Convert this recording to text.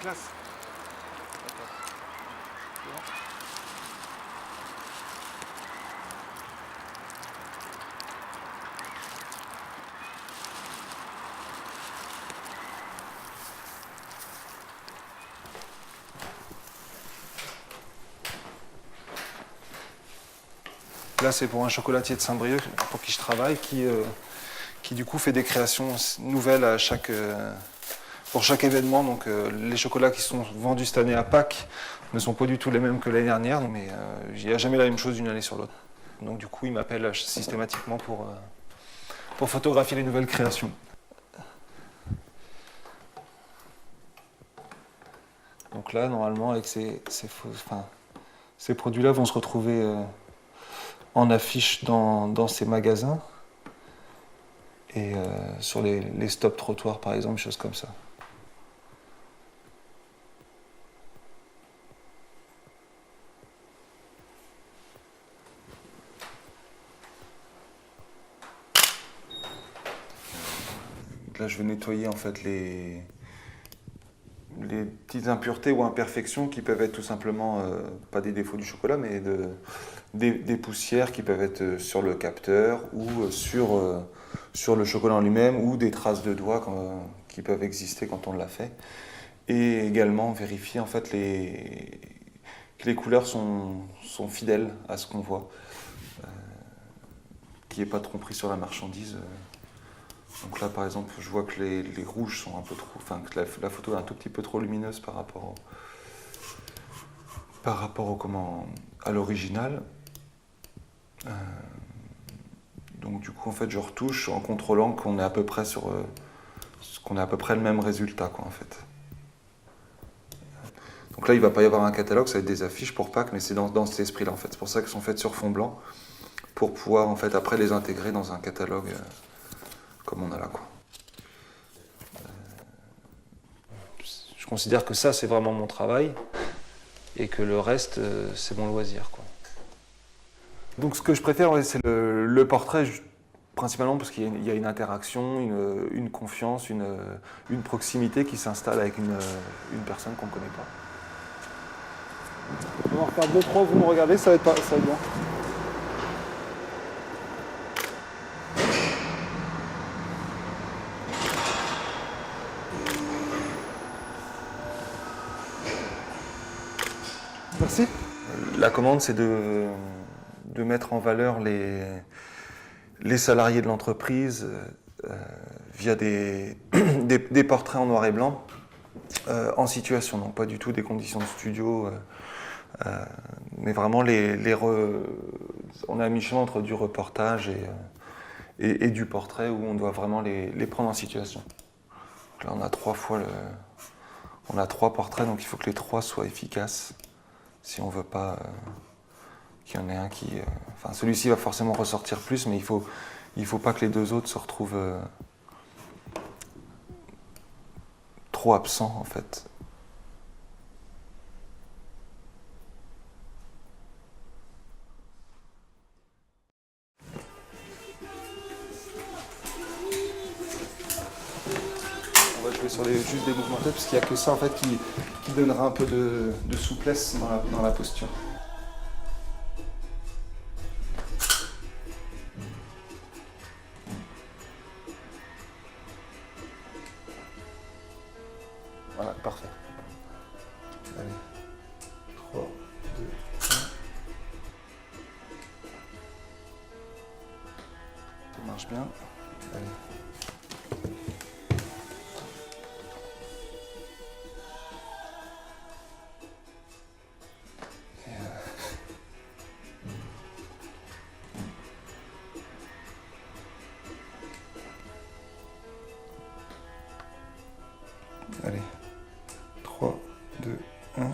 classe. D'accord. Là, c'est pour un chocolatier de Saint-Brieuc, pour qui je travaille, qui du coup fait des créations nouvelles pour chaque événement. Donc les chocolats qui sont vendus cette année à Pâques ne sont pas du tout les mêmes que l'année dernière, mais il n'y a jamais la même chose d'une année sur l'autre. Donc du coup, il m'appelle systématiquement pour photographier les nouvelles créations. Donc là, normalement, avec ces produits-là vont se retrouver en affiche dans ces magasins et sur les stops trottoirs, par exemple, des choses comme ça. Là, je vais nettoyer en fait les petites impuretés ou imperfections qui peuvent être tout simplement, pas des défauts du chocolat, mais des poussières qui peuvent être sur le capteur ou sur le chocolat en lui-même ou des traces de doigts qui peuvent exister quand on l'a fait. Et également vérifier en fait que les couleurs sont fidèles à ce qu'on voit, qu'il n'y ait pas de tromperie sur la marchandise. Donc là, par exemple, je vois que les rouges sont un peu trop... Enfin, que la photo est un tout petit peu trop lumineuse par rapport à l'original. Donc du coup, en fait, je retouche en contrôlant qu'on est à peu près qu'on a à peu près le même résultat, quoi, en fait. Donc là, il ne va pas y avoir un catalogue, ça va être des affiches pour Pâques, mais c'est dans cet esprit-là, en fait. C'est pour ça qu'elles sont faites sur fond blanc, pour pouvoir, en fait, après les intégrer dans un catalogue comme on a là, quoi. Je considère que ça, c'est vraiment mon travail et que le reste, c'est mon loisir, quoi. Donc ce que je préfère, ouais, c'est le portrait, principalement parce qu'il y a une interaction, une confiance, une proximité qui s'installe avec une personne qu'on ne connaît pas. On va en refaire 2-3, vous me regardez, ça va être bien. Merci. La commande, c'est de mettre en valeur les salariés de l'entreprise via des portraits en noir et blanc en situation, donc pas du tout des conditions de studio, mais vraiment on est à mi-chemin entre du reportage et du portrait où on doit vraiment les prendre en situation. Donc là, on a 3 portraits, donc il faut que les 3 soient efficaces si on veut pas qu'il y en ait un qui... Enfin, celui-ci va forcément ressortir plus, mais il faut pas que les 2 autres se retrouvent trop absents, en fait. On va jouer sur juste des mouvements de tête, parce qu'il n'y a que ça, en fait, qui donnera un peu de souplesse dans la posture. Voilà, parfait. Allez. 3, 2, 1. Ça marche bien. Allez. Allez. 3, 2, 1.